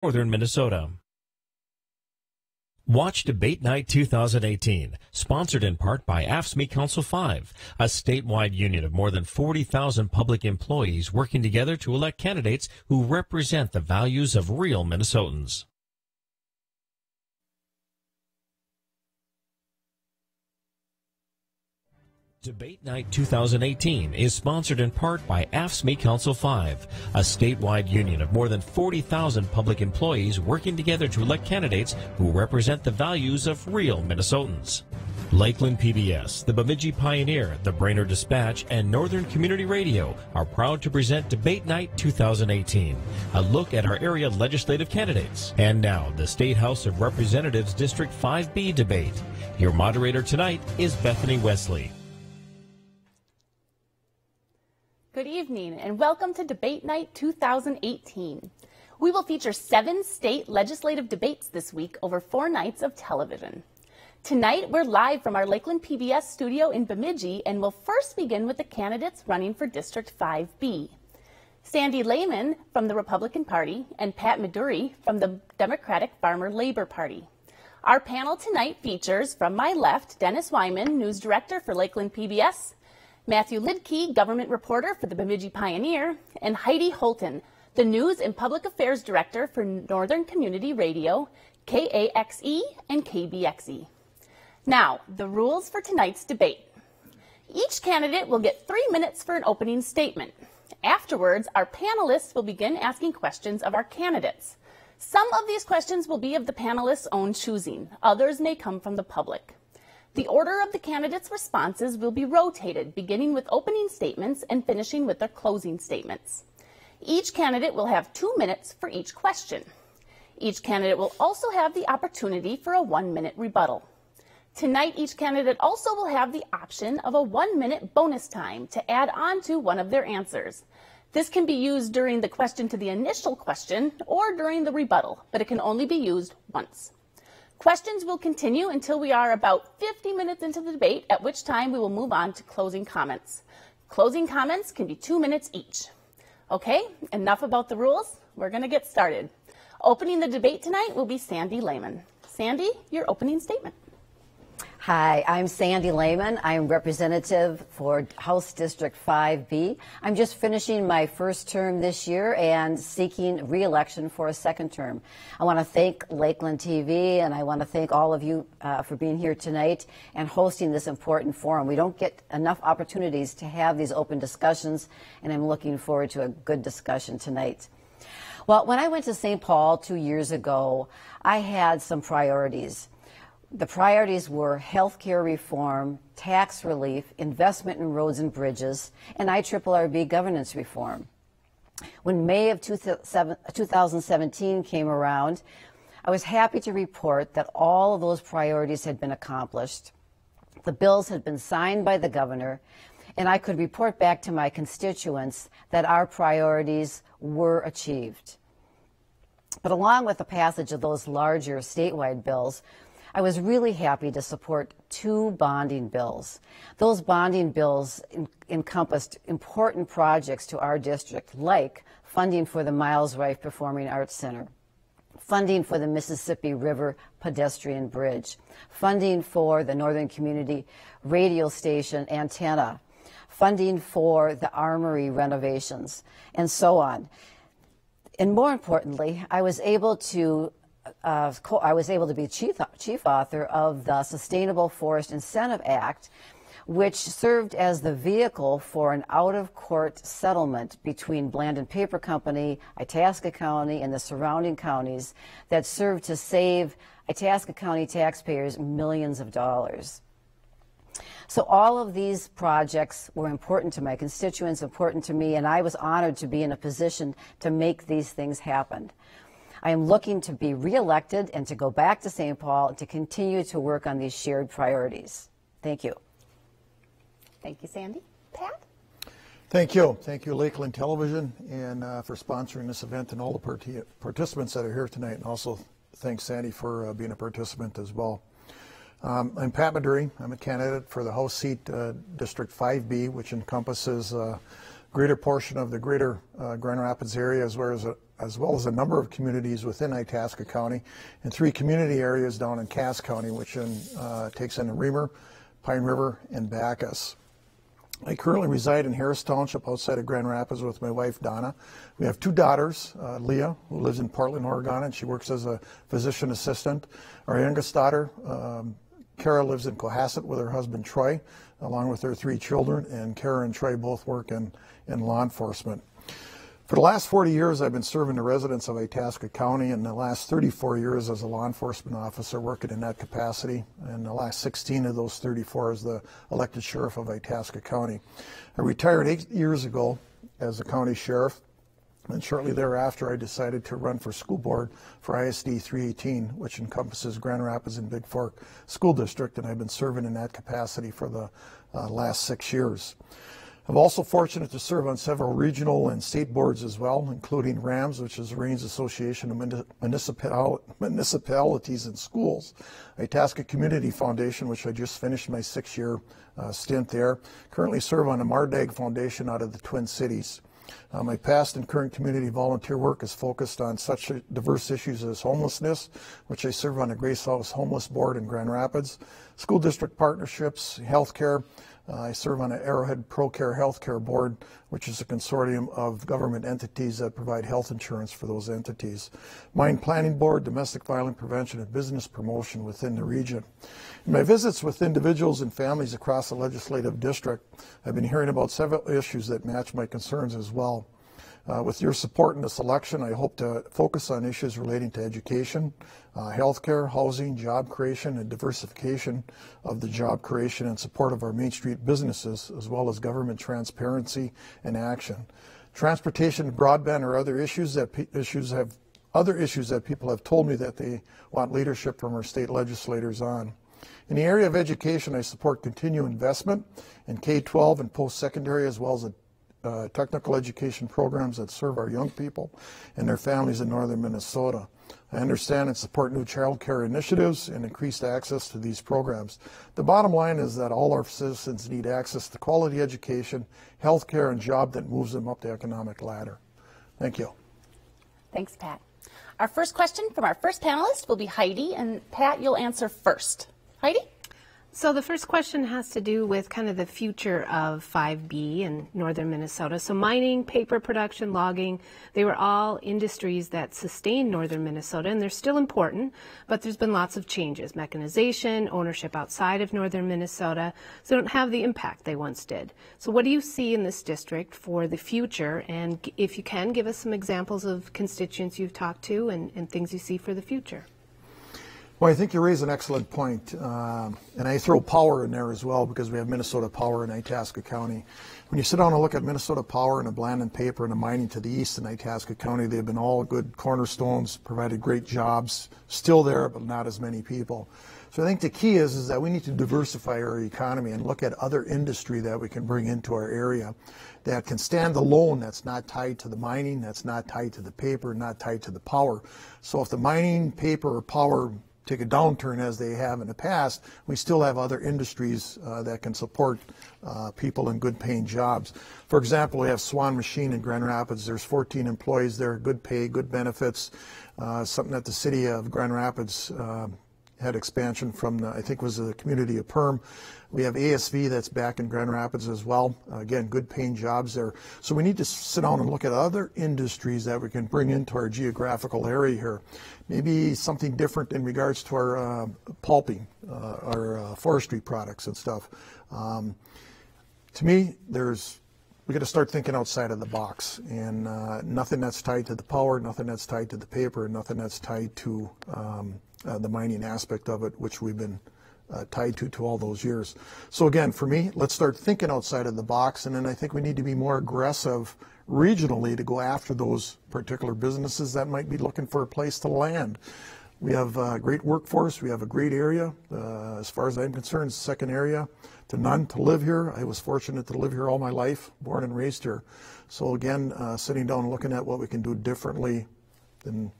northern Minnesota. Watch Debate Night 2018, sponsored in part by AFSCME Council 5, a statewide union of more than 40,000 public employees working together to elect candidates who represent the values of real Minnesotans. Debate Night 2018 is sponsored in part by AFSCME Council 5, a statewide union of more than 40,000 public employees working together to elect candidates who represent the values of real Minnesotans. Lakeland PBS, the Bemidji Pioneer, the Brainerd Dispatch, and Northern Community Radio are proud to present Debate Night 2018, a look at our area legislative candidates. And now, the State House of Representatives District 5B debate. Your moderator tonight is Bethany Wesley. Good evening and welcome to Debate Night 2018. We will feature 7 state legislative debates this week over 4 nights of television. Tonight we're live from our Lakeland PBS studio in Bemidji and we'll first begin with the candidates running for District 5B. Sandy Layman from the Republican Party and Pat Medure from the Democratic Farmer Labor Party. Our panel tonight features, from my left, Dennis Wyman, News Director for Lakeland PBS, Matthew Lidke, government reporter for the Bemidji Pioneer, and Heidi Holton, the News and Public Affairs Director for Northern Community Radio, KAXE and KBXE. Now, the rules for tonight's debate. Each candidate will get 3 minutes for an opening statement. Afterwards, our panelists will begin asking questions of our candidates. Some of these questions will be of the panelists' own choosing. Others may come from the public. The order of the candidates' responses will be rotated, beginning with opening statements and finishing with their closing statements. Each candidate will have 2 minutes for each question. Each candidate will also have the opportunity for a 1-minute rebuttal. Tonight, each candidate also will have the option of a 1-minute bonus time to add on to one of their answers. This can be used during the question to the initial question or during the rebuttal, but it can only be used once. Questions will continue until we are about 50 minutes into the debate, at which time we will move on to closing comments. Closing comments can be 2 minutes each. Okay, enough about the rules. We're going to get started. Opening the debate tonight will be Sandy Layman. Sandy, your opening statement. Hi, I'm Sandy Layman. I'm representative for House District 5B. I'm just finishing my first term this year and seeking re-election for a second term. I want to thank Lakeland TV and I want to thank all of you for being here tonight and hosting this important forum. We don't get enough opportunities to have these open discussions, and I'm looking forward to a good discussion tonight. Well, when I went to St. Paul 2 years ago, I had some priorities. The priorities were health care reform, tax relief, investment in roads and bridges, and IRRB governance reform. When May of 2017 came around, I was happy to report that all of those priorities had been accomplished. The bills had been signed by the governor, and I could report back to my constituents that our priorities were achieved. But along with the passage of those larger statewide bills, I was really happy to support 2 bonding bills. Those bonding bills encompassed important projects to our district, like funding for the Miles Rife Performing Arts Center, funding for the Mississippi River Pedestrian Bridge, funding for the Northern Community Radio Station antenna, funding for the Armory renovations, and so on. And more importantly, I was able to be chief author of the Sustainable Forest Incentive Act, which served as the vehicle for an out-of-court settlement between Bland and Paper Company, Itasca County, and the surrounding counties that served to save Itasca County taxpayers millions of dollars. So all of these projects were important to my constituents, important to me, and I was honored to be in a position to make these things happen. I am looking to be reelected and to go back to St. Paul and to continue to work on these shared priorities. Thank you. Thank you, Sandy. Pat? Thank you. Thank you, Lakeland Television, and for sponsoring this event and all the participants that are here tonight. And also thanks, Sandy, for being a participant as well. I'm Pat Medure. I'm a candidate for the House seat District 5B, which encompasses a greater portion of the greater Grand Rapids area, as well as well as a number of communities within Itasca County and 3 community areas down in Cass County, which takes in Reamer, Pine River, and Bacchus. I currently reside in Harris Township outside of Grand Rapids with my wife, Donna. We have 2 daughters, Leah, who lives in Portland, Oregon, and she works as a physician assistant. Our youngest daughter, Kara, lives in Cohasset with her husband, Troy, along with their 3 children, and Kara and Troy both work in law enforcement. For the last 40 years, I've been serving the residents of Itasca County, and the last 34 years as a law enforcement officer working in that capacity, and the last 16 of those 34 as the elected sheriff of Itasca County. I retired 8 years ago as a county sheriff, and shortly thereafter I decided to run for school board for ISD 318, which encompasses Grand Rapids and Big Fork School District, and I've been serving in that capacity for the last 6 years. I'm also fortunate to serve on several regional and state boards as well, including RAMS, which is the Raines Association of Municipalities and Schools, Itasca Community Foundation, which I just finished my 6-year stint there. Currently serve on the Mardag Foundation out of the Twin Cities. My past and current community volunteer work is focused on such diverse issues as homelessness, which I serve on the Grace House Homeless Board in Grand Rapids, school district partnerships, healthcare. I serve on the Arrowhead ProCare Healthcare Board, which is a consortium of government entities that provide health insurance for those entities. Mine Planning Board, Domestic Violence Prevention and Business Promotion within the region. In my visits with individuals and families across the legislative district, I've been hearing about several issues that match my concerns as well. With your support in this election, I hope to focus on issues relating to education, healthcare, housing, job creation, and diversification of the job creation and support of our Main Street businesses, as well as government transparency and action. Transportation, broadband, or other issues that people have told me that they want leadership from our state legislators on. In the area of education, I support continued investment in K-12 and post-secondary, as well as technical education programs that serve our young people and their families in northern Minnesota. I understand and support new child care initiatives and increased access to these programs. The bottom line is that all our citizens need access to quality education, health care, and job that moves them up the economic ladder. Thank you. Thanks, Pat. Our first question from our first panelist will be Heidi, and Pat, you'll answer first. Heidi? So the first question has to do with kind of the future of 5B in northern Minnesota. So mining, paper production, logging, they were all industries that sustained northern Minnesota, and they're still important, but there's been lots of changes. Mechanization, ownership outside of northern Minnesota, so they don't have the impact they once did. So what do you see in this district for the future? And if you can, give us some examples of constituents you've talked to and things you see for the future. Well, I think you raise an excellent point, and I throw power in there as well because we have Minnesota Power in Itasca County. When you sit down and look at Minnesota Power and the Blandon Paper and the mining to the east in Itasca County, they've been all good cornerstones, provided great jobs, still there, but not as many people. So I think the key is that we need to diversify our economy and look at other industry that we can bring into our area that can stand alone, that's not tied to the mining, that's not tied to the paper, not tied to the power. So if the mining, paper, or power take a downturn as they have in the past, we still have other industries that can support people in good paying jobs. For example, we have Swan Machine in Grand Rapids. There's 14 employees there, good pay, good benefits, something that the city of Grand Rapids had expansion from, I think it was the community of Perm. We have ASV that's back in Grand Rapids as well. Again, good paying jobs there. So we need to sit down and look at other industries that we can bring into our geographical area here. Maybe something different in regards to our pulping, our forestry products and stuff. To me, we got to start thinking outside of the box, and nothing that's tied to the power, nothing that's tied to the paper, nothing that's tied to the mining aspect of it, which we've been tied to all those years. So again, for me, let's start thinking outside of the box, and then I think we need to be more aggressive regionally to go after those particular businesses that might be looking for a place to land. We have a great workforce. We have a great area. As far as I'm concerned, it's the second area to none to live here. I was fortunate to live here all my life, born and raised here. So again, sitting down and looking at what we can do differently than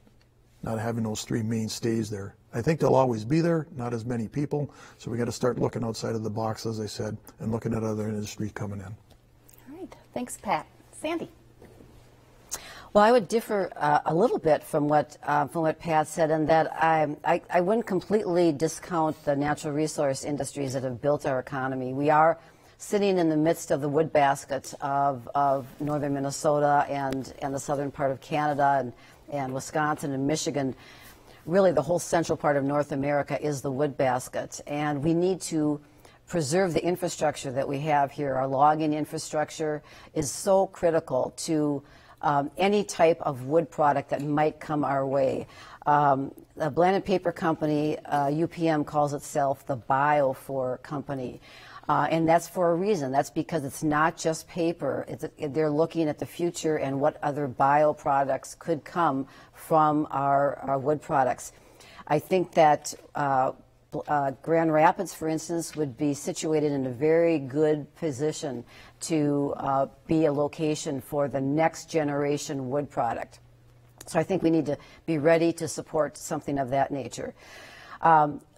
not having those three mainstays there. I think they'll always be there, not as many people. So we got to start looking outside of the box, as I said, and looking at other industries coming in. All right. Thanks, Pat. Sandy. Well, I would differ a little bit from what Pat said, in that I wouldn't completely discount the natural resource industries that have built our economy. We are sitting in the midst of the wood basket of northern Minnesota and the southern part of Canada and Wisconsin and Michigan. Really, the whole central part of North America is the wood basket, and we need to preserve the infrastructure that we have here. Our logging infrastructure is so critical to any type of wood product that might come our way. The Bland Paper Company, UPM, calls itself the Biofor Company. And that's for a reason. That's because it's not just paper. They're looking at the future and what other bioproducts could come from our wood products. I think that Grand Rapids, for instance, would be situated in a very good position to be a location for the next generation wood product. So I think we need to be ready to support something of that nature.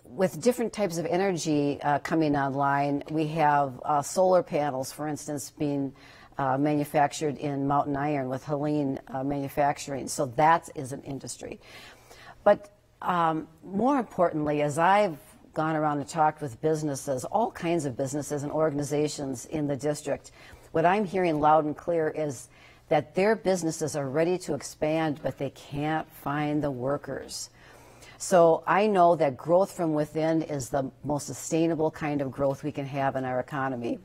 With different types of energy coming online, we have solar panels, for instance, being manufactured in Mountain Iron with Helene Manufacturing. So that is an industry. But more importantly, as I've gone around and talked with businesses, all kinds of businesses and organizations in the district, what I'm hearing loud and clear is that their businesses are ready to expand, but they can't find the workers. So I know that growth from within is the most sustainable kind of growth we can have in our economy.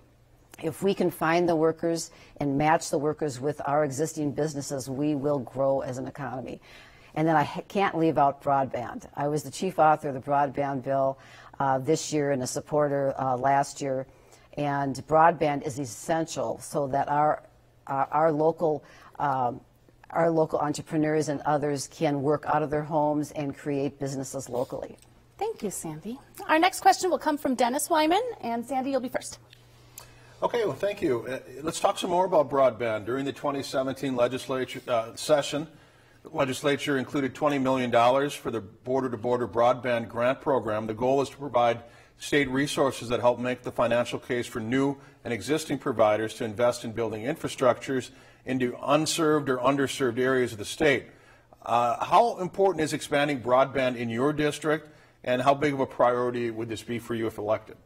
If we can find the workers and match the workers with our existing businesses, we will grow as an economy. And then I can't leave out broadband. I was the chief author of the broadband bill this year and a supporter last year. And broadband is essential so that our local entrepreneurs and others can work out of their homes and create businesses locally. Thank you, Sandy. Our next question will come from Dennis Wyman, and Sandy, you'll be first. Okay, well, thank you. Let's talk some more about broadband. During the 2017 legislature session, the legislature included $20 million for the border-to-border broadband grant program. The goal is to provide state resources that help make the financial case for new and existing providers to invest in building infrastructures into unserved or underserved areas of the state. How important is expanding broadband in your district, and how big of a priority would this be for you if elected?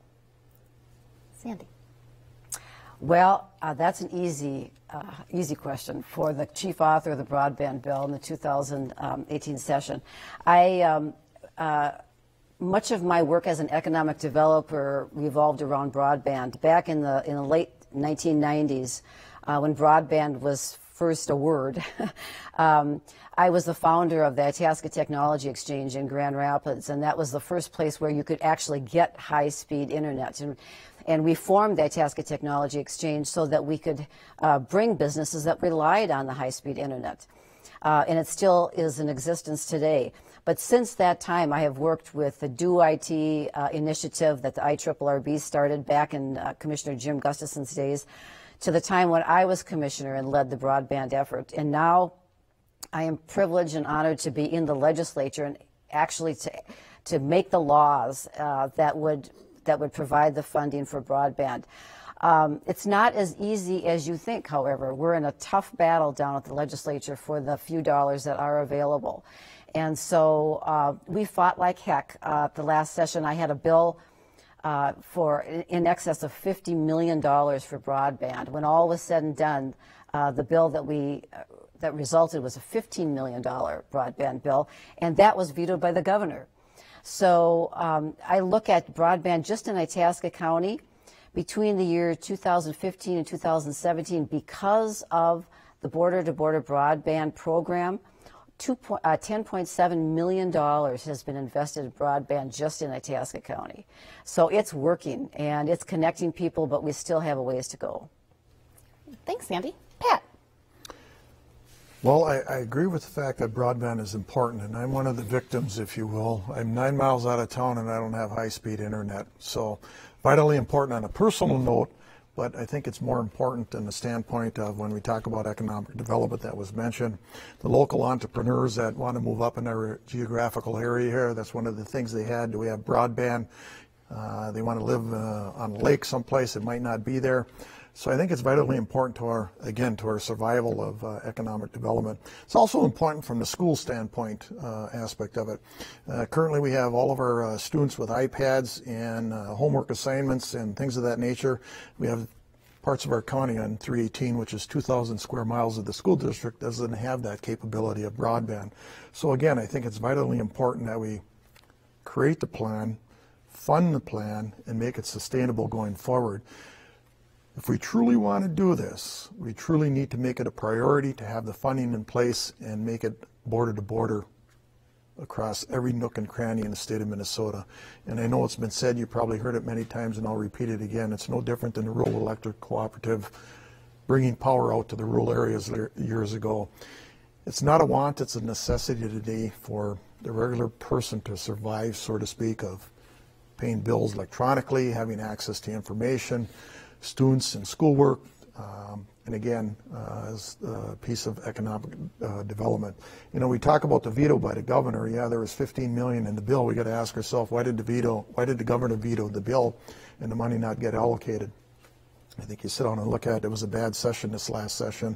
Sandy. Well, that's an easy question for the chief author of the broadband bill in the 2018 session. Much of my work as an economic developer revolved around broadband. Back in the late 1990s, when broadband was first a word, I was the founder of the Itasca Technology Exchange in Grand Rapids, and that was the first place where you could actually get high-speed internet. And we formed the Itasca Technology Exchange so that we could bring businesses that relied on the high-speed internet. And it still is in existence today. But since that time, I have worked with the Do IT initiative that the IRRB started back in Commissioner Jim Gustafson's days, to the time when I was commissioner and led the broadband effort. And now I am privileged and honored to be in the legislature and actually to make the laws that would provide the funding for broadband. It's not as easy as you think, however. We're in a tough battle down at the legislature for the few dollars that are available. And so we fought like heck. The last session, I had a bill for in excess of $50 million for broadband. When all was said and done, the bill that resulted was a $15 million broadband bill, and that was vetoed by the governor. So I look at broadband just in Itasca County between the year 2015 and 2017, because of the border-to-border broadband program, $10.7 million has been invested in broadband just in Itasca County. So it's working, and it's connecting people, but we still have a ways to go. Thanks, Sandy. Pat. Well, I agree with the fact that broadband is important, and I'm one of the victims, if you will. I'm 9 miles out of town, and I don't have high-speed internet. So vitally important on a personal note, but I think it's more important in the standpoint of when we talk about economic development that was mentioned. The local entrepreneurs that want to move up in our geographical area here, that's one of the things they had. Do we have broadband? They want to live on a lake someplace that might not be there. So I think it's vitally important to our survival of economic development. It's also important from the school standpoint aspect of it. Currently we have all of our students with iPads and homework assignments and things of that nature. We have parts of our county on 318, which is 2,000 square miles of the school district, doesn't have that capability of broadband. So again, I think it's vitally important that we create the plan, fund the plan, and make it sustainable going forward. If we truly want to do this, we truly need to make it a priority to have the funding in place and make it border to border across every nook and cranny in the state of Minnesota. And I know it's been said, you probably heard it many times, and I'll repeat it again. It's no different than the rural electric cooperative bringing power out to the rural areas years ago. It's not a want, it's a necessity today for the regular person to survive, so to speak, of paying bills electronically, having access to information, students and schoolwork, and again, as a piece of economic development. You know, we talk about the veto by the governor. Yeah, there was $15 million in the bill. We got to ask ourselves, why did the governor veto the bill and the money not get allocated? I think you sit down and look at it. It was a bad session this last session.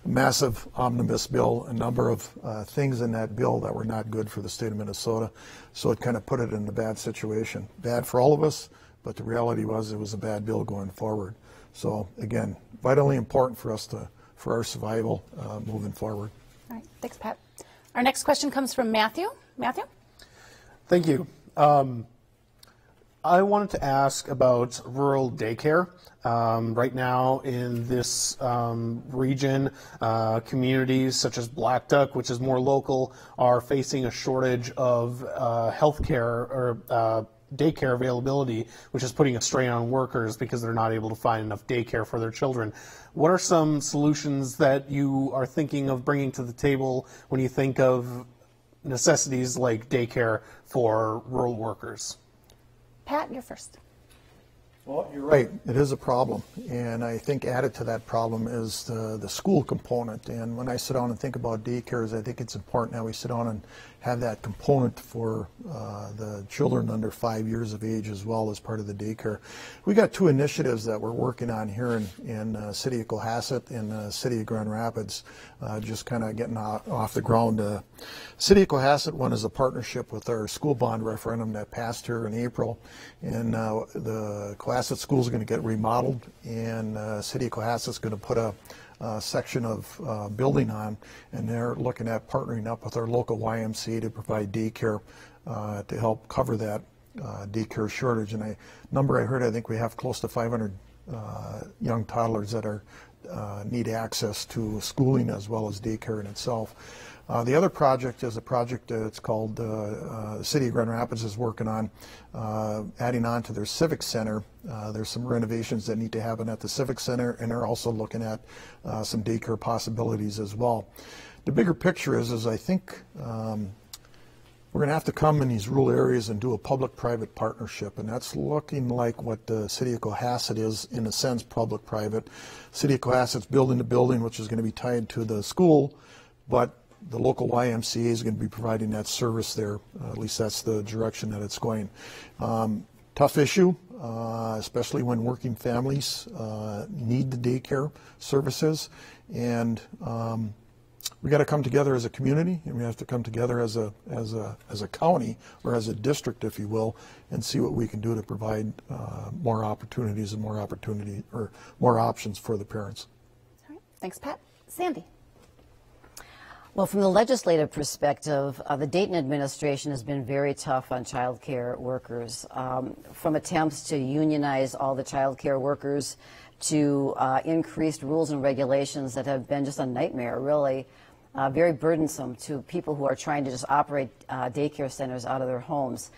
Massive omnibus bill, a number of things in that bill that were not good for the state of Minnesota. So it kind of put it in a bad situation. Bad for all of us, but the reality was it was a bad bill going forward. So again, vitally important for us for our survival moving forward. All right, thanks, Pat. Our next question comes from Matthew. Matthew? Thank you. I wanted to ask about rural daycare. Right now in this region, communities such as Black Duck, which is more local, are facing a shortage of healthcare or daycare availability, which is putting a strain on workers because they're not able to find enough daycare for their children. What are some solutions that you are thinking of bringing to the table when you think of necessities like daycare for rural workers? Pat, you're first. Well, you're right. It is a problem. And I think added to that problem is the school component. And when I sit down and think about daycares, I think it's important that we sit down and have that component for the children under 5 years of age as well as part of the daycare. We got two initiatives that we're working on here in City of Cohasset and the City of Grand Rapids, just kind of getting off the ground. City of Cohasset one is a partnership with our school bond referendum that passed here in April. And the Cohasset School is going to get remodeled, and City of Cohasset is going to put a section of building on, and they're looking at partnering up with our local YMCA to provide daycare to help cover that daycare shortage. And number I heard, I think we have close to 500 young toddlers that are need access to schooling as well as daycare in itself. The other project is a project it's called the City of Grand Rapids is working on adding on to their Civic Center. There's some renovations that need to happen at the Civic Center, and they're also looking at some daycare possibilities as well. The bigger picture is I think we're going to have to come in these rural areas and do a public-private partnership, and that's looking like what the City of Cohasset is, in a sense, public-private. City of Cohasset's building the building, which is going to be tied to the school, but the local YMCA is going to be providing that service there. At least that's the direction that it's going. Tough issue, especially when working families need the daycare services, and we got to come together as a community, and we have to come together as a county or as a district, if you will, and see what we can do to provide more opportunities and more options for the parents. All right, thanks, Pat. Sandy. Well, from the legislative perspective, the Dayton administration has been very tough on child care workers, from attempts to unionize all the child care workers to increased rules and regulations that have been just a nightmare, really, very burdensome to people who are trying to just operate daycare centers out of their homes.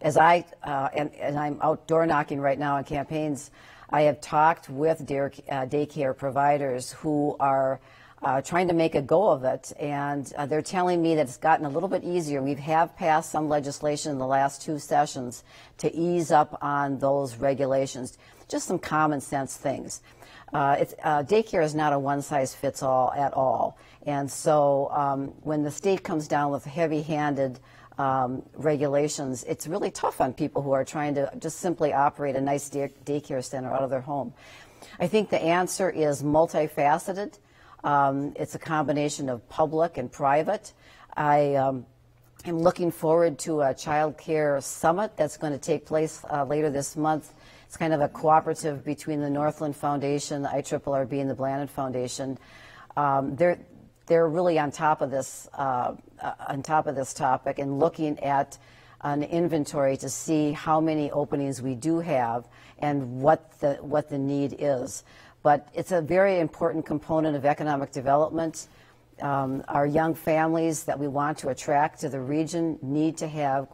As and I'm out door knocking right now on campaigns, I have talked with daycare providers who are trying to make a go of it, and they're telling me that it's gotten a little bit easier. We have passed some legislation in the last 2 sessions to ease up on those regulations, just some common sense things. Daycare is not a one-size-fits-all at all, and so when the state comes down with heavy-handed regulations, it's really tough on people who are trying to just simply operate a nice daycare center out of their home. I think the answer is multifaceted. It's a combination of public and private. I am looking forward to a child care summit that's going to take place later this month. It's kind of a cooperative between the Northland Foundation, the IRRB, and the Blanton Foundation. They're really on top of this topic and looking at an inventory to see how many openings we do have and what the need is. But it's a very important component of economic development. Our young families that we want to attract to the region need to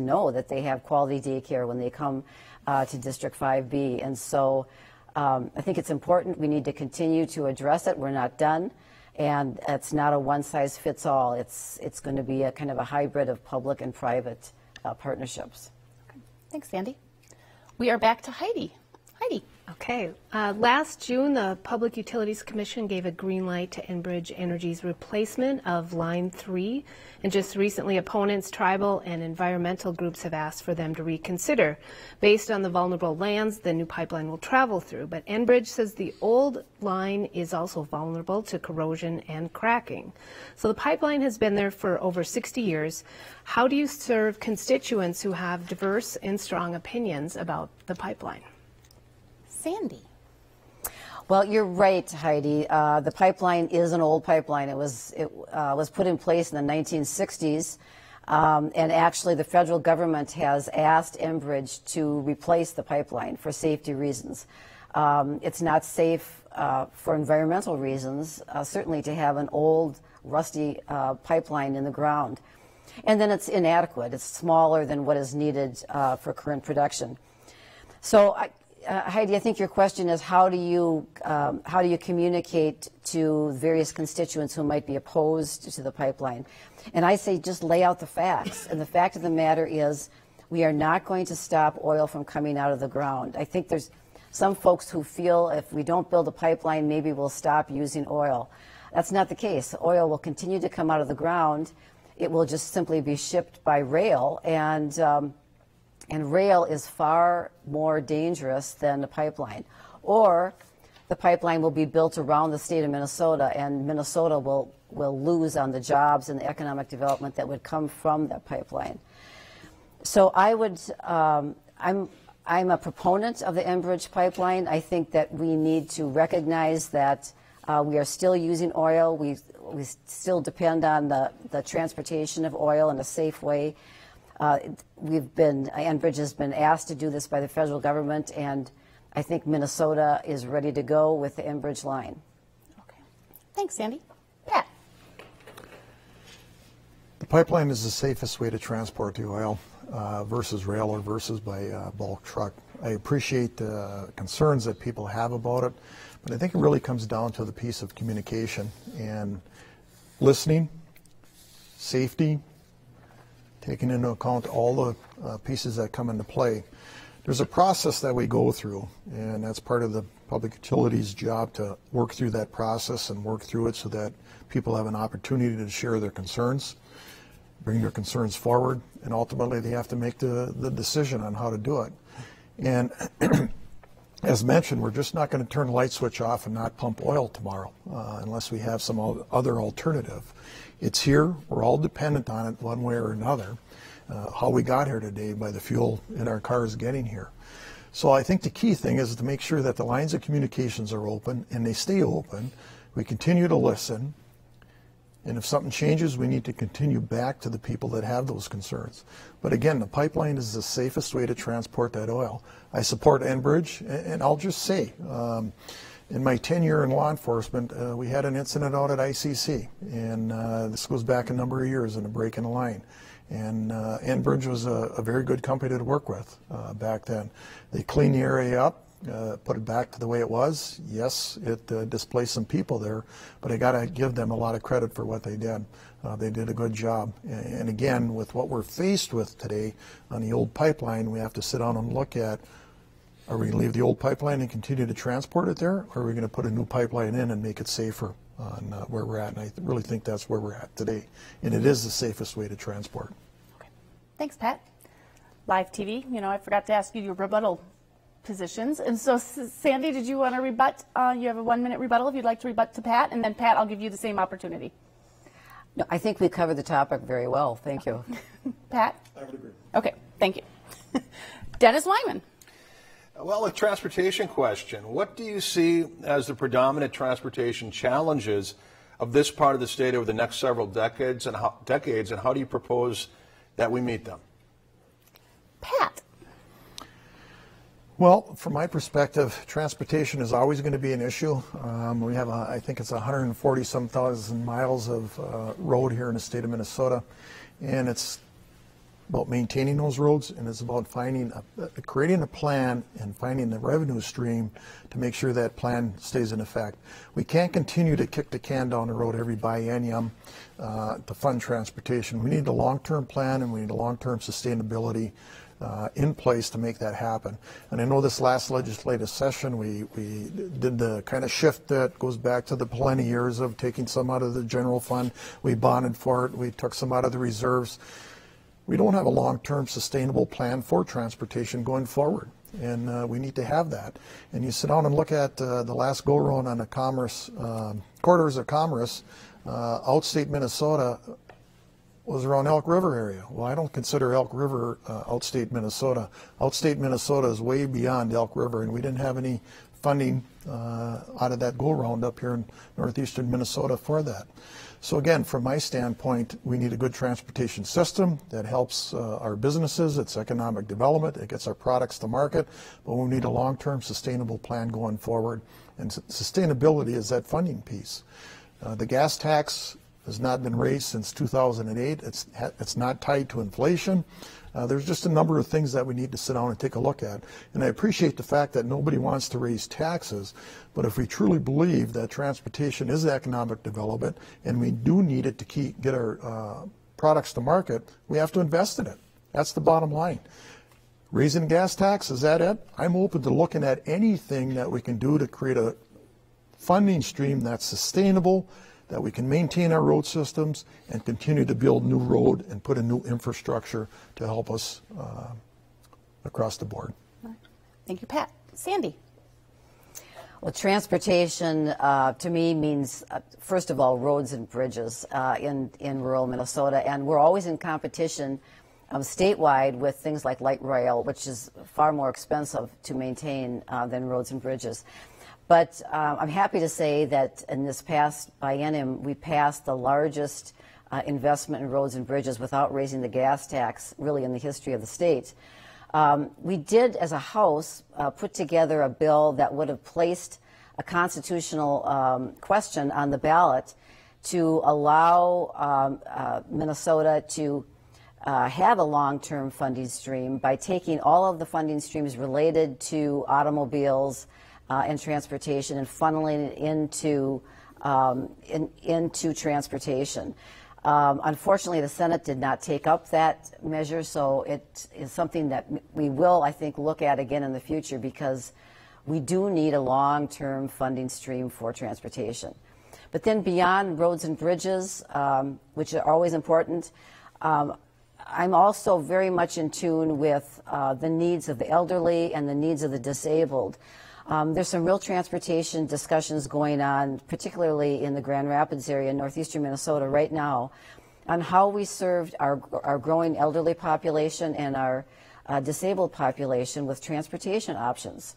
know that they have quality daycare when they come to District 5B. And so I think it's important. We need to continue to address it. We're not done. And it's not a one-size-fits-all. It's going to be a kind of a hybrid of public and private partnerships. Okay. Thanks, Sandy. We are back to Heidi. Heidi. Okay. Last June, the Public Utilities Commission gave a green light to Enbridge Energy's replacement of Line 3. And just recently, opponents, tribal and environmental groups have asked for them to reconsider. Based on the vulnerable lands the new pipeline will travel through. But Enbridge says the old line is also vulnerable to corrosion and cracking. So the pipeline has been there for over 60 years. How do you serve constituents who have diverse and strong opinions about the pipeline? Sandy. Well, you're right, Heidi. The pipeline is an old pipeline. It was put in place in the 1960s, and actually the federal government has asked Enbridge to replace the pipeline for safety reasons. It's not safe for environmental reasons, certainly to have an old, rusty pipeline in the ground. And then it's inadequate. It's smaller than what is needed for current production. So Heidi, I think your question is how do you communicate to various constituents who might be opposed to the pipeline? And I say just lay out the facts. And the fact of the matter is we are not going to stop oil from coming out of the ground. I think there's some folks who feel if we don't build a pipeline, maybe we'll stop using oil. That's not the case. Oil will continue to come out of the ground. It will just simply be shipped by rail, and rail is far more dangerous than the pipeline. Or the pipeline will be built around the state of Minnesota, and Minnesota will lose on the jobs and the economic development that would come from that pipeline. So I'm a proponent of the Enbridge pipeline. I think that we need to recognize that we are still using oil. We still depend on the transportation of oil in a safe way. Enbridge has been asked to do this by the federal government, and I think Minnesota is ready to go with the Enbridge line. Okay. Thanks, Sandy. Pat. The pipeline is the safest way to transport the oil versus rail or versus by bulk truck. I appreciate the concerns that people have about it, but I think it really comes down to the piece of communication and listening, safety, taking into account all the pieces that come into play. There's a process that we go through, and that's part of the public utilities job to work through that process and work through it so that people have an opportunity to share their concerns, bring their concerns forward, and ultimately they have to make the decision on how to do it. And as mentioned, we're just not going to turn the light switch off and not pump oil tomorrow unless we have some other alternative. It's here. We're all dependent on it one way or another. How we got here today by the fuel in our cars getting here. So I think the key thing is to make sure that the lines of communications are open and they stay open. We continue to listen. And if something changes, we need to continue back to the people that have those concerns. But again, the pipeline is the safest way to transport that oil. I support Enbridge, and I'll just say, in my tenure in law enforcement, we had an incident out at ICC, and this goes back a number of years in a break in the line. And Enbridge was a very good company to work with back then. They cleaned the area up, put it back to the way it was. Yes, it displaced some people there, but I got to give them a lot of credit for what they did. They did a good job. And again, with what we're faced with today on the old pipeline, we have to sit down and look at, are we going to leave the old pipeline and continue to transport it there, or are we going to put a new pipeline in and make it safer on where we're at? And I really think that's where we're at today. And it is the safest way to transport. Okay. Thanks, Pat. Live TV, I forgot to ask you your rebuttal positions. And so, Sandy, did you want to rebut? You have a 1-minute rebuttal if you'd like to rebut to Pat, and then Pat, I'll give you the same opportunity. No, I think we covered the topic very well. Thank you. Pat? I would agree. Okay, thank you. Dennis Wyman. Well, a transportation question. What do you see as the predominant transportation challenges of this part of the state over the next several decades, and how do you propose that we meet them? Pat. Well, from my perspective, transportation is always going to be an issue. We have, I think it's 140-some thousand miles of road here in the state of Minnesota, and it's about maintaining those roads, and it's about creating a plan and finding the revenue stream to make sure that plan stays in effect. We can't continue to kick the can down the road every biennium to fund transportation. We need a long-term plan, and we need a long-term sustainability in place to make that happen. And I know this last legislative session we did the kind of shift that goes back to the plenty years of taking some out of the general fund. We bonded for it. We took some out of the reserves. We don't have a long-term sustainable plan for transportation going forward, and we need to have that. And you sit down and look at the last go-around on the commerce, corridors of commerce, outstate Minnesota was around Elk River area. Well, I don't consider Elk River outstate Minnesota. Outstate Minnesota is way beyond Elk River, and we didn't have any funding out of that go-around up here in northeastern Minnesota for that. So again, from my standpoint, we need a good transportation system that helps our businesses, it's economic development, it gets our products to market, but we need a long-term sustainable plan going forward. And sustainability is that funding piece. The gas tax has not been raised since 2008. It's not tied to inflation. There's just a number of things that we need to sit down and take a look at. And I appreciate the fact that nobody wants to raise taxes, but if we truly believe that transportation is economic development and we do need it to get our products to market, we have to invest in it. That's the bottom line. Raising gas tax, is that it? I'm open to looking at anything that we can do to create a funding stream that's sustainable, that we can maintain our road systems and continue to build new road and put in new infrastructure to help us across the board. Thank you, Pat. Sandy. Well, transportation to me means, first of all, roads and bridges in rural Minnesota. And we're always in competition statewide with things like light rail, which is far more expensive to maintain than roads and bridges. But I'm happy to say that in this past biennium, we passed the largest investment in roads and bridges without raising the gas tax, really in the history of the state. We did, as a House, put together a bill that would have placed a constitutional question on the ballot to allow Minnesota to have a long-term funding stream by taking all of the funding streams related to automobiles and transportation and funneling it into transportation. Unfortunately, the Senate did not take up that measure, so it is something that we will, I think, look at again in the future because we do need a long-term funding stream for transportation. But then beyond roads and bridges, which are always important, I'm also very much in tune with the needs of the elderly and the needs of the disabled. There's some real transportation discussions going on, particularly in the Grand Rapids area in northeastern Minnesota right now, on how we served our growing elderly population and our disabled population with transportation options.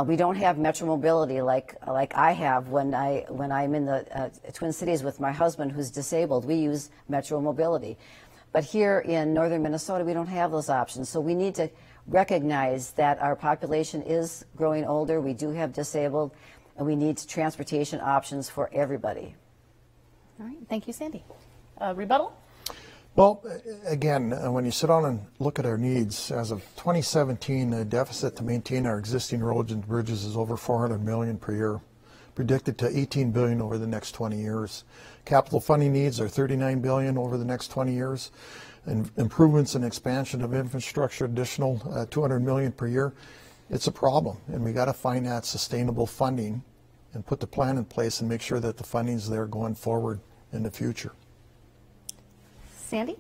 We don't have metro mobility like I have when I'm in the Twin Cities with my husband who's disabled. We use metro mobility. But here in northern Minnesota, we don't have those options. So we need to recognize that our population is growing older, we do have disabled, and we need transportation options for everybody. All right, thank you, Sandy. Rebuttal? Well, again, when you sit down and look at our needs, as of 2017, the deficit to maintain our existing roads and bridges is over $400 million per year, predicted to $18 billion over the next 20 years. Capital funding needs are $39 billion over the next 20 years. And improvements and expansion of infrastructure, additional $200 million per year. It's a problem, and we got to find that sustainable funding and put the plan in place and make sure that the funding's there going forward in the future. Sandy?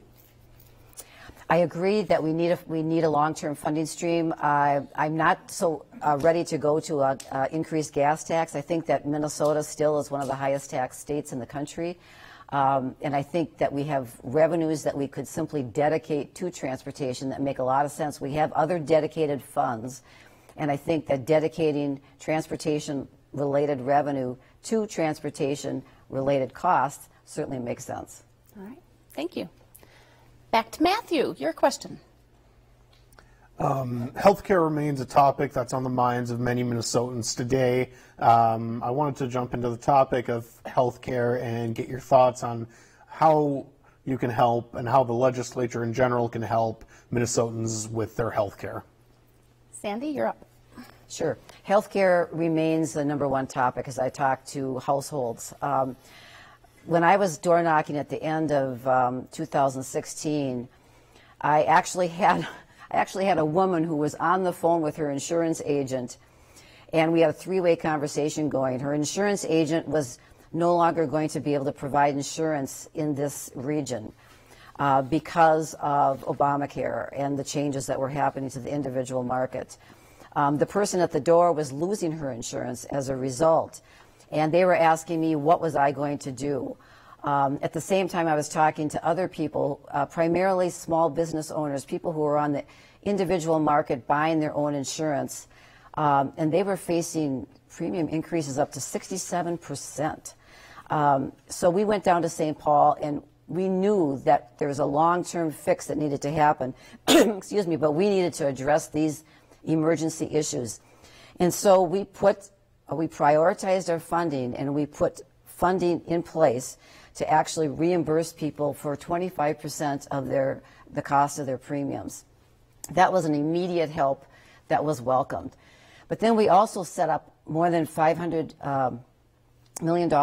I agree that we need a long-term funding stream. I'm not so ready to go to a increased gas tax. I think that Minnesota still is one of the highest tax states in the country. And I think that we have revenues that we could simply dedicate to transportation that make a lot of sense. We have other dedicated funds, and I think that dedicating transportation-related revenue to transportation-related costs certainly makes sense. All right, thank you. Back to Matthew, your question. Healthcare remains a topic that's on the minds of many Minnesotans today. I wanted to jump into the topic of healthcare and get your thoughts on how you can help and how the legislature in general can help Minnesotans with their healthcare. Sandy, you're up. Sure. Healthcare remains the #1 topic as I talk to households. When I was door knocking at the end of 2016, I actually had a woman who was on the phone with her insurance agent, and we had a 3-way conversation going. Her insurance agent was no longer going to be able to provide insurance in this region because of Obamacare and the changes that were happening to the individual market. The person at the door was losing her insurance as a result, and they were asking me what was I going to do. At the same time, I was talking to other people, primarily small business owners, people who were on the individual market buying their own insurance, and they were facing premium increases up to 67%. So we went down to St. Paul, and we knew that there was a long-term fix that needed to happen, excuse me, but we needed to address these emergency issues. And so we prioritized our funding, and we put funding in place to actually reimburse people for 25% of the cost of their premiums. That was an immediate help that was welcomed. But then we also set up more than $500 million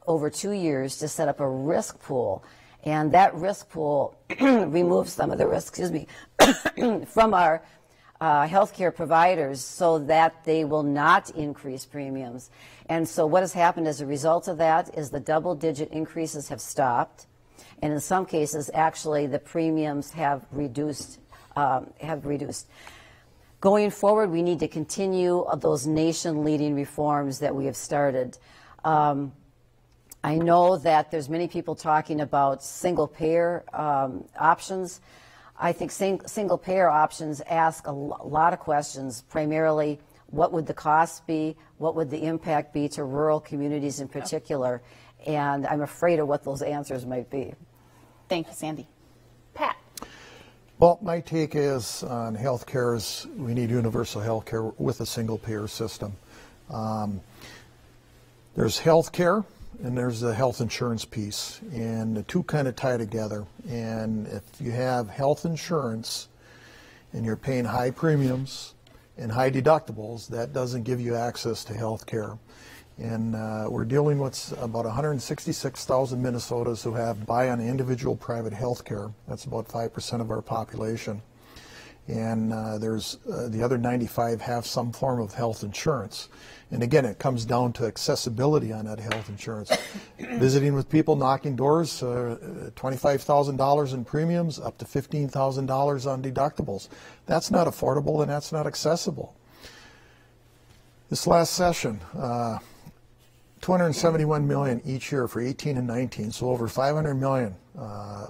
over 2 years to set up a risk pool. And that risk pool removes some of the risk, excuse me, from our healthcare providers so that they will not increase premiums. And so what has happened as a result of that is the double-digit increases have stopped, and in some cases, actually, the premiums have reduced. Going forward, we need to continue those nation-leading reforms that we have started. I know that there's many people talking about single-payer options. I think single-payer options ask a lot of questions, primarily what would the cost be, what would the impact be to rural communities in particular, and I'm afraid of what those answers might be. Thank you, Sandy. Pat. Well, my take is on health care is we need universal health care with a single-payer system. There's health care and there's the health insurance piece, and the two kind of tie together. And if you have health insurance and you're paying high premiums and high deductibles, that doesn't give you access to health care. And we're dealing with about 166,000 Minnesotans who buy on individual private health care. That's about 5% of our population. And there's the other 95 have some form of health insurance. And again, it comes down to accessibility on that health insurance. Visiting with people, knocking doors, $25,000 in premiums, up to $15,000 on deductibles. That's not affordable and that's not accessible. This last session, $271 million each year for 18 and 19, so over $500 million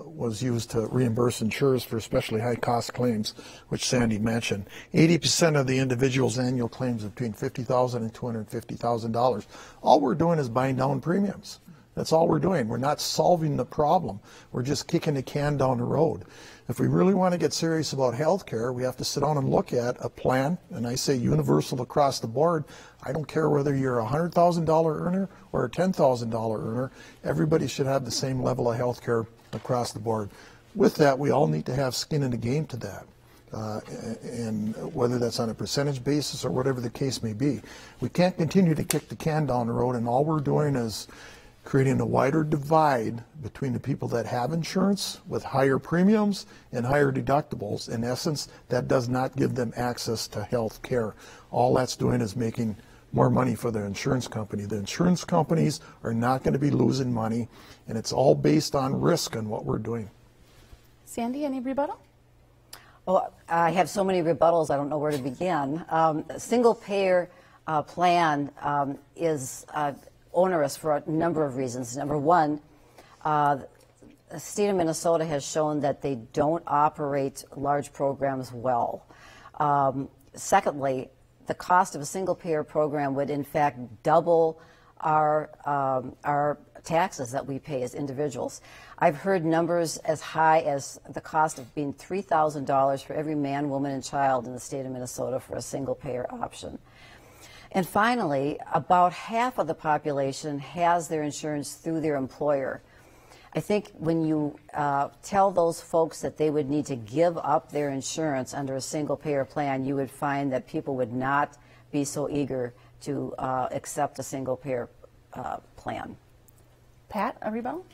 was used to reimburse insurers for especially high-cost claims, which Sandy mentioned. 80% of the individual's annual claims are between $50,000 and $250,000. All we're doing is buying down premiums. That's all we're doing. We're not solving the problem. We're just kicking the can down the road. If we really want to get serious about health care, we have to sit down and look at a plan, and I say universal across the board. I don't care whether you're a $100,000 earner or a $10,000 earner. Everybody should have the same level of health care across the board. With that, we all need to have skin in the game to that, and whether that's on a percentage basis or whatever the case may be. We can't continue to kick the can down the road, and all we're doing is creating a wider divide between the people that have insurance with higher premiums and higher deductibles. In essence, that does not give them access to health care. All that's doing is making more money for the insurance company. The insurance companies are not going to be losing money, and it's all based on risk and what we're doing. Sandy, any rebuttal? Oh, I have so many rebuttals, I don't know where to begin. A single-payer plan is onerous for a number of reasons. Number one, the state of Minnesota has shown that they don't operate large programs well. Secondly, the cost of a single-payer program would, in fact, double our taxes that we pay as individuals. I've heard numbers as high as the cost of being $3,000 for every man, woman, and child in the state of Minnesota for a single-payer option. And finally, about half of the population has their insurance through their employer. I think when you tell those folks that they would need to give up their insurance under a single-payer plan, you would find that people would not be so eager to accept a single-payer plan. Pat, a rebuttal?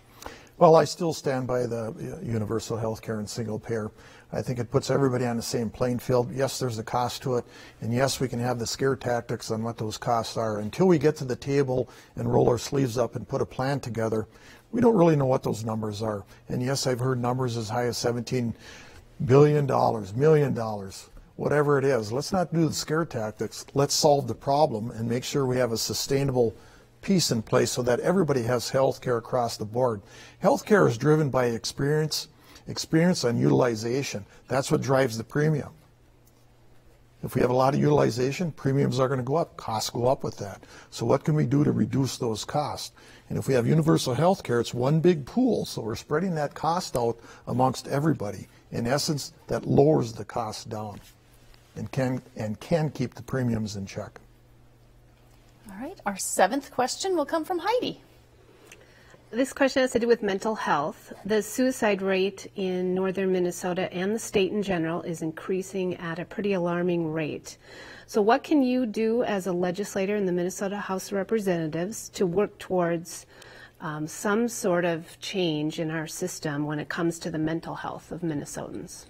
Well, I still stand by the universal health care and single payer. I think it puts everybody on the same playing field. Yes, there's a cost to it, and yes, we can have the scare tactics on what those costs are. Until we get to the table and roll our sleeves up and put a plan together, we don't really know what those numbers are. And yes, I've heard numbers as high as $17 billion, million dollars, whatever it is. Let's not do the scare tactics. Let's solve the problem and make sure we have a sustainable piece in place so that everybody has health care across the board. Health care is driven by experience and utilization. That's what drives the premium. If we have a lot of utilization, premiums are going to go up, costs go up with that. So what can we do to reduce those costs? And if we have universal health care, it's one big pool, so we're spreading that cost out amongst everybody. In essence, that lowers the cost down and can keep the premiums in check. All right, our seventh question will come from Heidi. This question has to do with mental health. The suicide rate in northern Minnesota and the state in general is increasing at a pretty alarming rate. So what can you do as a legislator in the Minnesota House of Representatives to work towards some sort of change in our system when it comes to the mental health of Minnesotans?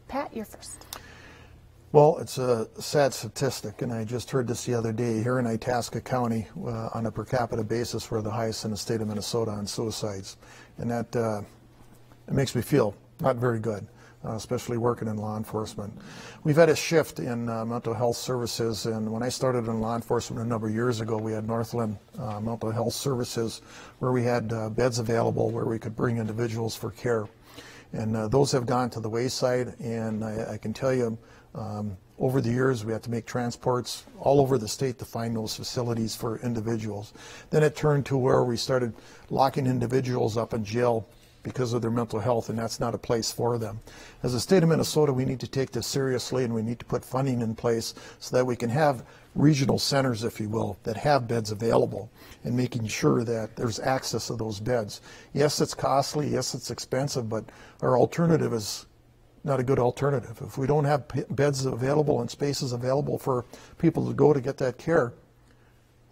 Pat, you're first. Well, it's a sad statistic, and I just heard this the other day. Here in Itasca County, on a per capita basis, we're the highest in the state of Minnesota on suicides. And that it makes me feel not very good, especially working in law enforcement. We've had a shift in mental health services, and when I started in law enforcement a number of years ago, we had Northland Mental Health Services, where we had beds available where we could bring individuals for care. And those have gone to the wayside, and I can tell you, over the years, we had to make transports all over the state to find those facilities for individuals. Then it turned to where we started locking individuals up in jail because of their mental health, and that's not a place for them. As a state of Minnesota, we need to take this seriously, and we need to put funding in place so that we can have regional centers, if you will, that have beds available, and making sure that there's access to those beds. Yes, it's costly, yes, it's expensive, but our alternative is not a good alternative. If we don't have beds available and spaces available for people to go to get that care,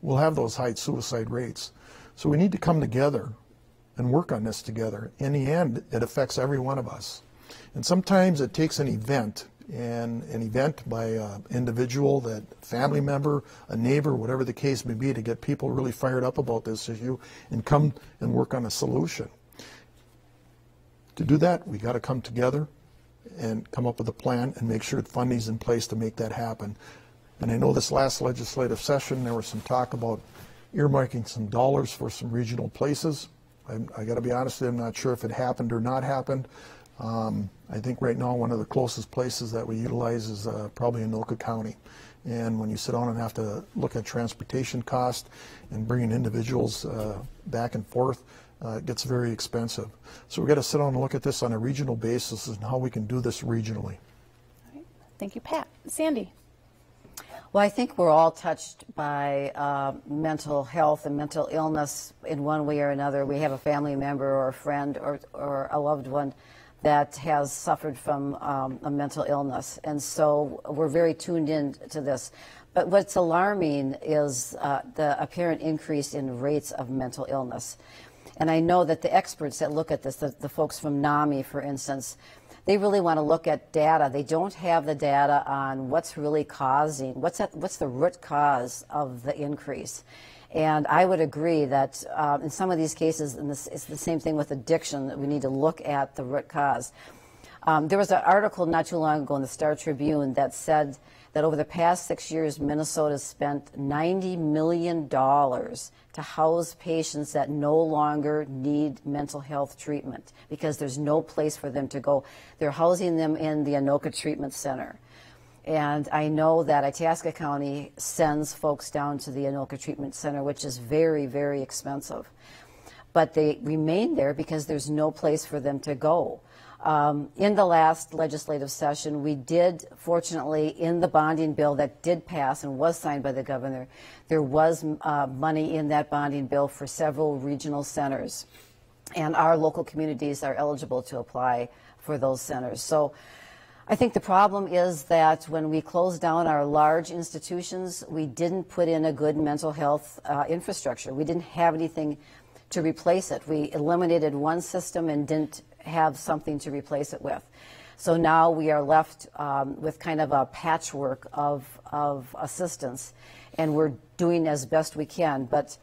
we'll have those high suicide rates. So we need to come together and work on this together. In the end, it affects every one of us. And sometimes it takes an event, and an event by an individual, that family member, a neighbor, whatever the case may be, to get people really fired up about this issue and come and work on a solution. To do that, we got to come together and come up with a plan and make sure funding's in place to make that happen. And I know this last legislative session, there was some talk about earmarking some dollars for some regional places. I got to be honest with you, I'm not sure if it happened or not happened. I think right now one of the closest places that we utilize is probably in Anoka County. And when you sit down and have to look at transportation cost and bringing individuals back and forth, it gets very expensive. So we've got to sit down and look at this on a regional basis and how we can do this regionally. All right. Thank you, Pat. Sandy. Well, I think we're all touched by mental health and mental illness in one way or another. We have a family member or a friend or a loved one that has suffered from a mental illness. And so we're very tuned in to this. But what's alarming is the apparent increase in rates of mental illness. And I know that the experts that look at this, the folks from NAMI, for instance, they really want to look at data. They don't have the data on what's really causing, what's the root cause of the increase. And I would agree that in some of these cases, and it's the same thing with addiction, that we need to look at the root cause. There was an article not too long ago in the Star Tribune that said that over the past 6 years, Minnesota spent $90 million to house patients that no longer need mental health treatment because there's no place for them to go. They're housing them in the Anoka Treatment Center. And I know that Itasca County sends folks down to the Anoka Treatment Center, which is very, very expensive. But they remain there because there's no place for them to go. In the last legislative session, we did, fortunately, in the bonding bill that did pass and was signed by the governor, there was money in that bonding bill for several regional centers. And our local communities are eligible to apply for those centers. So I think the problem is that when we closed down our large institutions, we didn't put in a good mental health infrastructure. We didn't have anything to replace it. We eliminated one system and didn't have something to replace it with. So now we are left with kind of a patchwork of assistance, and we're doing as best we can. But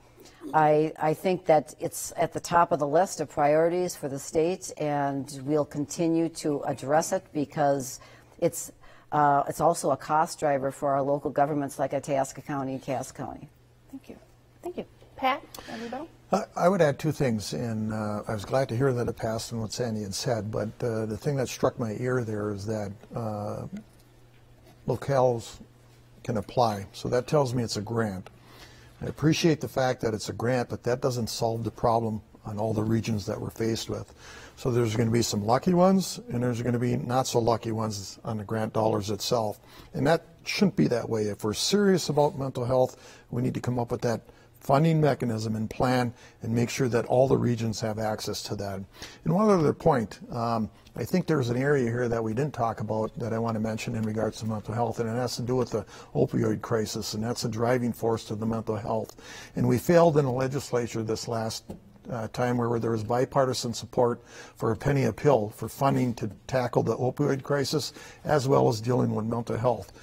I think that it's at the top of the list of priorities for the state, and we'll continue to address it because it's also a cost driver for our local governments like Itasca County and Cass County. Thank you. Thank you. Pat, everybody? I would add two things, and I was glad to hear that it passed and what Sandy had said, but the thing that struck my ear there is that locales can apply. So that tells me it's a grant. I appreciate the fact that it's a grant, but that doesn't solve the problem on all the regions that we're faced with. So there's going to be some lucky ones, and there's going to be not so lucky ones on the grant dollars itself. And that shouldn't be that way. If we're serious about mental health, we need to come up with that funding mechanism and plan and make sure that all the regions have access to that. And one other point, I think there's an area here that we didn't talk about that I want to mention in regards to mental health, and it has to do with the opioid crisis, and that's a driving force to the mental health. And we failed in the legislature this last time where there was bipartisan support for a penny a pill for funding to tackle the opioid crisis as well as dealing with mental health.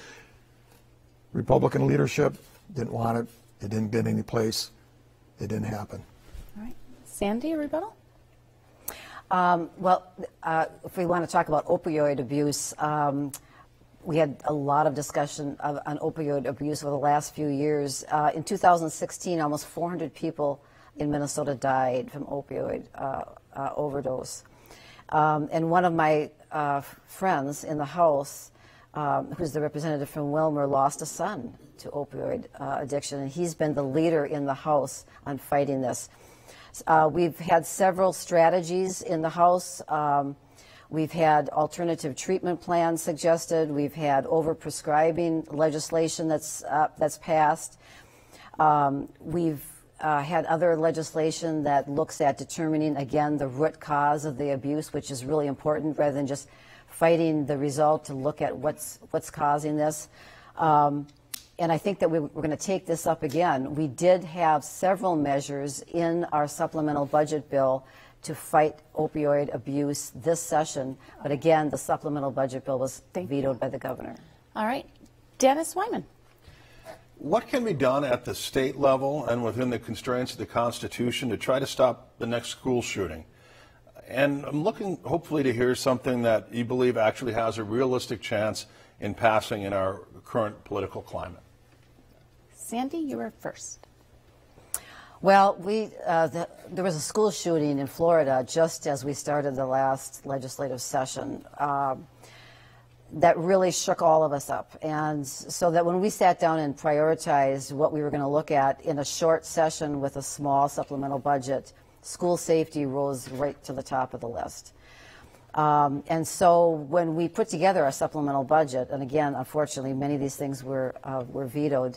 Republican leadership didn't want it. It didn't get any place. It didn't happen. All right. Sandy, a rebuttal? If we want to talk about opioid abuse, we had a lot of discussion on opioid abuse over the last few years. In 2016, almost 400 people in Minnesota died from opioid overdose. And one of my friends in the House, who's the representative from Wilmer, lost a son to opioid addiction, and he's been the leader in the House on fighting this. We've had several strategies in the House. We've had alternative treatment plans suggested. We've had overprescribing legislation that's passed. We've had other legislation that looks at determining, again, the root cause of the abuse, which is really important, rather than just fighting the result, to look at what's causing this. And I think that we're going to take this up again. We did have several measures in our supplemental budget bill to fight opioid abuse this session. But again, the supplemental budget bill was vetoed by the governor. All right. Dennis Wyman. What can be done at the state level and within the constraints of the Constitution to try to stop the next school shooting? And I'm looking, hopefully, to hear something that you believe actually has a realistic chance in passing in our current political climate. Sandy, you were first. Well, there was a school shooting in Florida just as we started the last legislative session that really shook all of us up. And so that when we sat down and prioritized what we were going to look at in a short session with a small supplemental budget, school safety rose right to the top of the list. And so when we put together our supplemental budget, and again, unfortunately, many of these things were vetoed,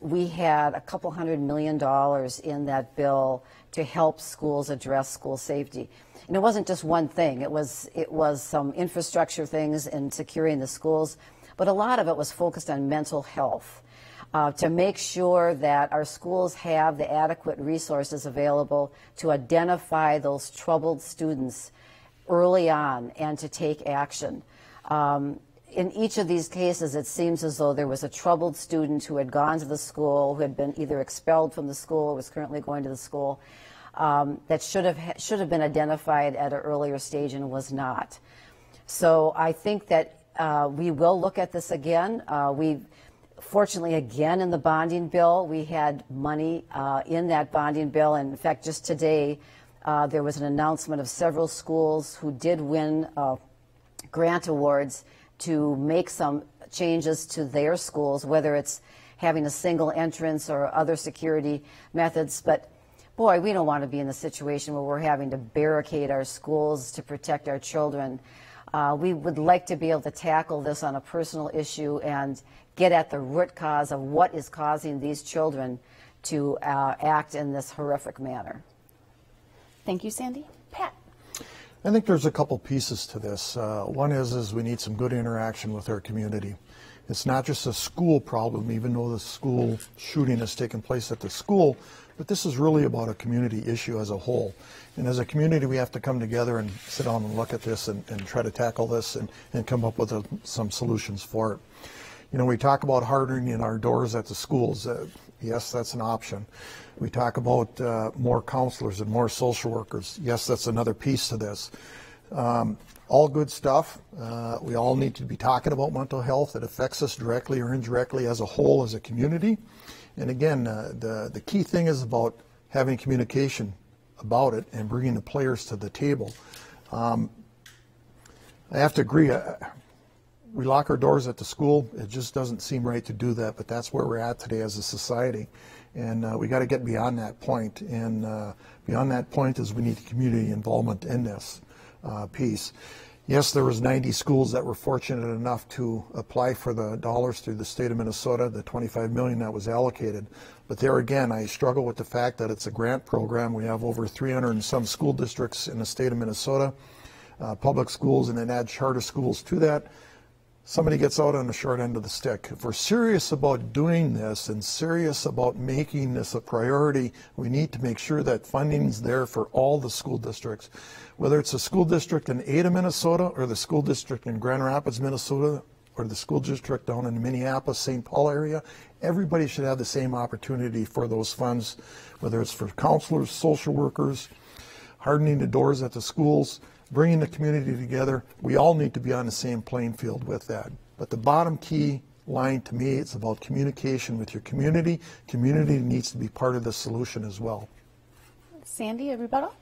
we had a couple $100 million in that bill to help schools address school safety. And it wasn't just one thing. It was some infrastructure things and securing the schools, but a lot of it was focused on mental health. To make sure that our schools have the adequate resources available to identify those troubled students early on and to take action. in each of these cases, it seems as though there was a troubled student who had gone to the school, who had been either expelled from the school or was currently going to the school, that should have been identified at an earlier stage and was not. So I think that we will look at this again. Fortunately, again, in the bonding bill, we had money in that bonding bill. And in fact, just today, there was an announcement of several schools who did win grant awards to make some changes to their schools, whether it's having a single entrance or other security methods. But boy, we don't want to be in the situation where we're having to barricade our schools to protect our children. We would like to be able to tackle this on a personal issue and get at the root cause of what is causing these children to act in this horrific manner. Thank you, Sandy. Pat. I think there's a couple pieces to this. One is we need some good interaction with our community. It's not just a school problem, even though the school shooting has taken place at the school, but this is really about a community issue as a whole. And as a community, we have to come together and sit down and look at this and try to tackle this and come up with some solutions for it. You know, we talk about hardening our doors at the schools. Yes, that's an option. We talk about more counselors and more social workers. Yes, that's another piece to this. All good stuff. We all need to be talking about mental health. It affects us directly or indirectly as a whole, as a community. And again, the key thing is about having communication about it and bringing the players to the table. I have to agree. We lock our doors at the school. It just doesn't seem right to do that, but that's where we're at today as a society. And we got to get beyond that point. And beyond that point is we need community involvement in this piece. Yes, there was 90 schools that were fortunate enough to apply for the dollars through the state of Minnesota, the $25 million that was allocated. But there again, I struggle with the fact that it's a grant program. We have over 300 and some school districts in the state of Minnesota, public schools, and then add charter schools to that. Somebody gets out on the short end of the stick. If we're serious about doing this and serious about making this a priority, we need to make sure that funding's there for all the school districts. Whether it's a school district in Ada, Minnesota, or the school district in Grand Rapids, Minnesota, or the school district down in the Minneapolis, St. Paul area, everybody should have the same opportunity for those funds, whether it's for counselors, social workers, hardening the doors at the schools, bringing the community together. We all need to be on the same playing field with that. But the bottom key line to me, it's about communication with your community. Community needs to be part of the solution as well. Sandy, a rebuttal?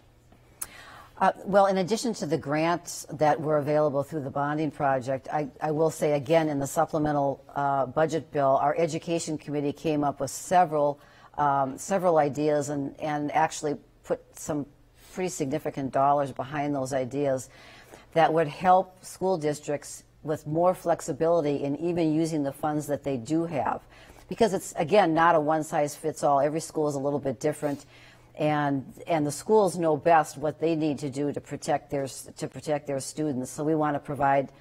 Well, in addition to the grants that were available through the bonding project, I will say again in the supplemental budget bill, our education committee came up with several ideas and actually put some pretty significant dollars behind those ideas that would help school districts with more flexibility in even using the funds that they do have. Because it's, again, not a one-size-fits-all. Every school is a little bit different, and the schools know best what they need to do to protect their students. So we want to provide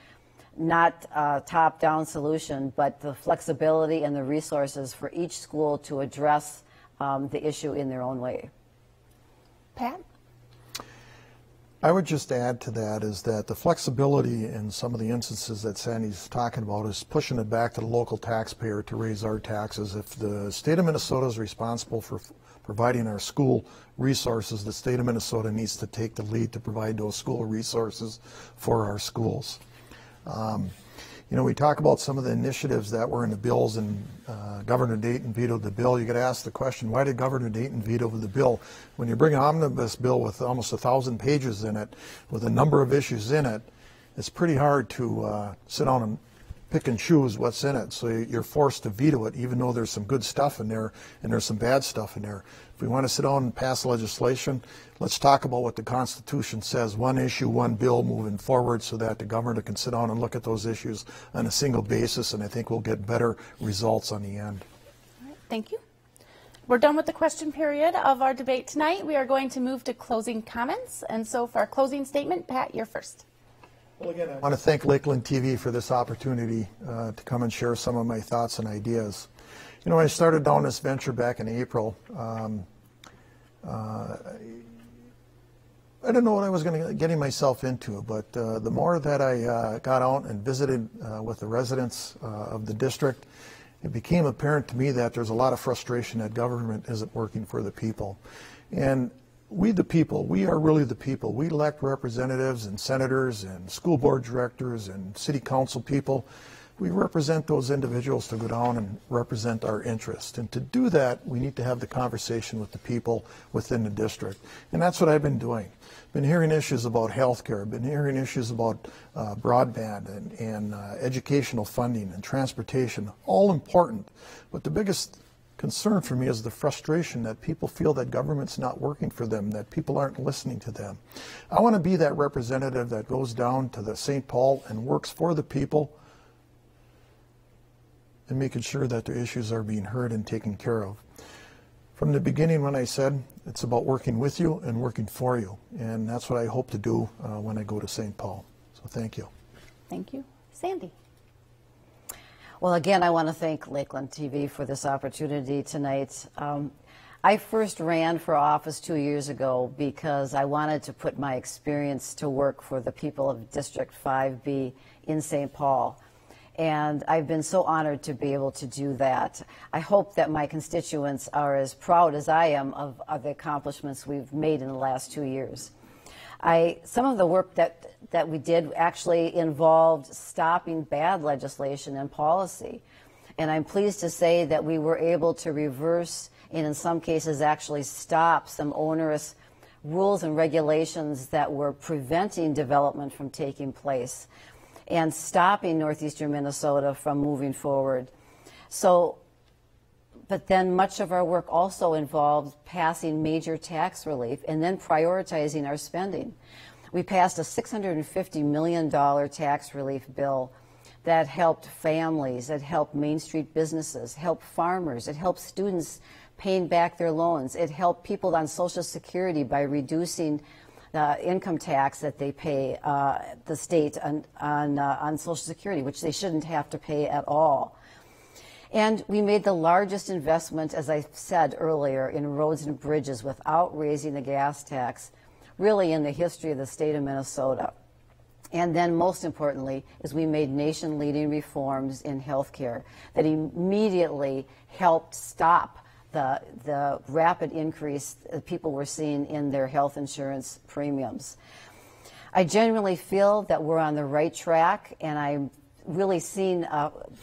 not a top-down solution, but the flexibility and the resources for each school to address the issue in their own way. Pat? I would just add to that is that the flexibility in some of the instances that Sandy's talking about is pushing it back to the local taxpayer to raise our taxes. If the state of Minnesota is responsible for providing our school resources, the state of Minnesota needs to take the lead to provide those school resources for our schools. You know, we talk about some of the initiatives that were in the bills, and Governor Dayton vetoed the bill. You got to ask the question, why did Governor Dayton veto the bill? When you bring an omnibus bill with almost 1,000 pages in it, with a number of issues in it, it's pretty hard to sit down and pick and choose what's in it. So you're forced to veto it, even though there's some good stuff in there and there's some bad stuff in there. If we want to sit down and pass legislation, let's talk about what the Constitution says, one issue, one bill moving forward, so that the governor can sit down and look at those issues on a single basis, and I think we'll get better results on the end. All right, thank you. We're done with the question period of our debate tonight. We are going to move to closing comments. And so for our closing statement, Pat, you're first. Well, again, I want to thank Lakeland TV for this opportunity to come and share some of my thoughts and ideas. You know, when I started down this venture back in April, I I didn't know what I was getting myself into, but the more that I got out and visited with the residents of the district, it became apparent to me that there's a lot of frustration that government isn't working for the people. And we the people, we are really the people. We elect representatives and senators and school board directors and city council people. We represent those individuals to go down and represent our interests. And to do that, we need to have the conversation with the people within the district. And that's what I've been doing. Been hearing issues about healthcare, been hearing issues about broadband and educational funding and transportation, all important. But the biggest concern for me is the frustration that people feel that government's not working for them, that people aren't listening to them. I want to be that representative that goes down to the St. Paul and works for the people and making sure that their issues are being heard and taken care of. From the beginning when I said it's about working with you and working for you, and that's what I hope to do when I go to St. Paul. So thank you. Thank you. Sandy. Well, again, I want to thank Lakeland TV for this opportunity tonight. I first ran for office 2 years ago because I wanted to put my experience to work for the people of District 5B in St. Paul. And I've been so honored to be able to do that. I hope that my constituents are as proud as I am of the accomplishments we've made in the last 2 years. Some of the work that we did actually involved stopping bad legislation and policy. And I'm pleased to say that we were able to reverse and in some cases actually stop some onerous rules and regulations that were preventing development from taking place and stopping northeastern Minnesota from moving forward. But then much of our work also involved passing major tax relief and then prioritizing our spending. We passed a $650 million tax relief bill that helped families, it helped Main Street businesses, helped farmers, it helped students paying back their loans, it helped people on Social Security by reducing the income tax that they pay the state on Social Security, which they shouldn't have to pay at all. And we made the largest investment, as I said earlier, in roads and bridges without raising the gas tax, really in the history of the state of Minnesota. And then most importantly is we made nation-leading reforms in healthcare that immediately helped stop the rapid increase that people were seeing in their health insurance premiums. I genuinely feel that we're on the right track, and I'm really seeing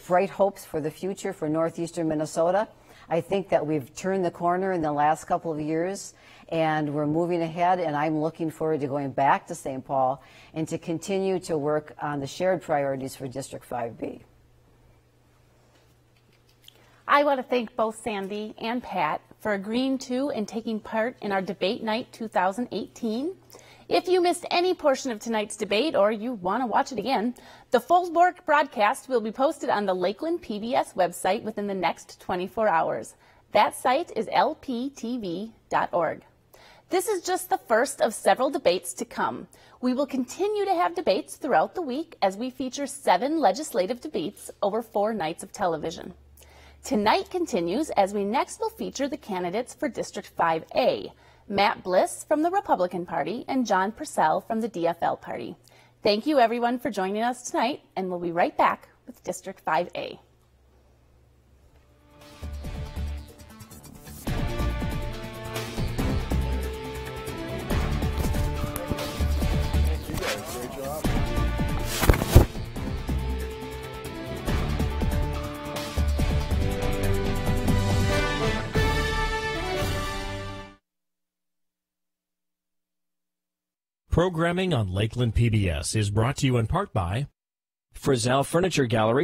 bright hopes for the future for northeastern Minnesota. I think that we've turned the corner in the last couple of years, and we're moving ahead, and I'm looking forward to going back to St. Paul and to continue to work on the shared priorities for District 5B. I want to thank both Sandy and Pat for agreeing to and taking part in our Debate Night 2018. If you missed any portion of tonight's debate or you want to watch it again, the full broadcast will be posted on the Lakeland PBS website within the next 24 hours. That site is lptv.org. This is just the first of several debates to come. We will continue to have debates throughout the week as we feature 7 legislative debates over 4 nights of television. Tonight continues as we next will feature the candidates for District 5A, Matt Bliss from the Republican Party and John Purcell from the DFL Party. Thank you everyone for joining us tonight, and we'll be right back with District 5A. Programming on Lakeland PBS is brought to you in part by Frizzell Furniture Gallery.